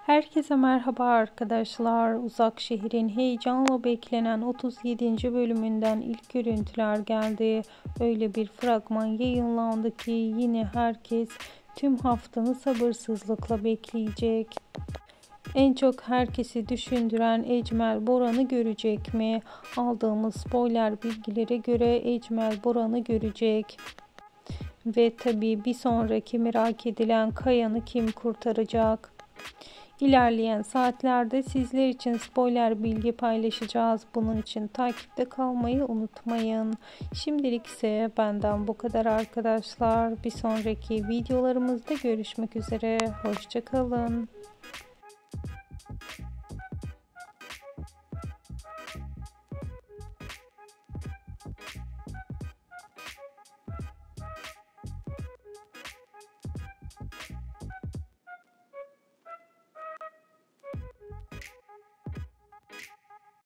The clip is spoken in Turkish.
Herkese merhaba arkadaşlar. Uzak Şehir'in heyecanla beklenen 37. bölümünden ilk görüntüler geldi. Öyle bir fragman yayınlandı ki yine herkes tüm haftanı sabırsızlıkla bekleyecek. En çok herkesi düşündüren Ecmel Boran'ı görecek mi? Aldığımız spoiler bilgilere göre Ecmel Boran'ı görecek. Ve tabii bir sonraki merak edilen Kayan'ı kim kurtaracak? İlerleyen saatlerde sizler için spoiler bilgi paylaşacağız. Bunun için takipte kalmayı unutmayın. Şimdilik ise benden bu kadar arkadaşlar. Bir sonraki videolarımızda görüşmek üzere. Hoşça kalın.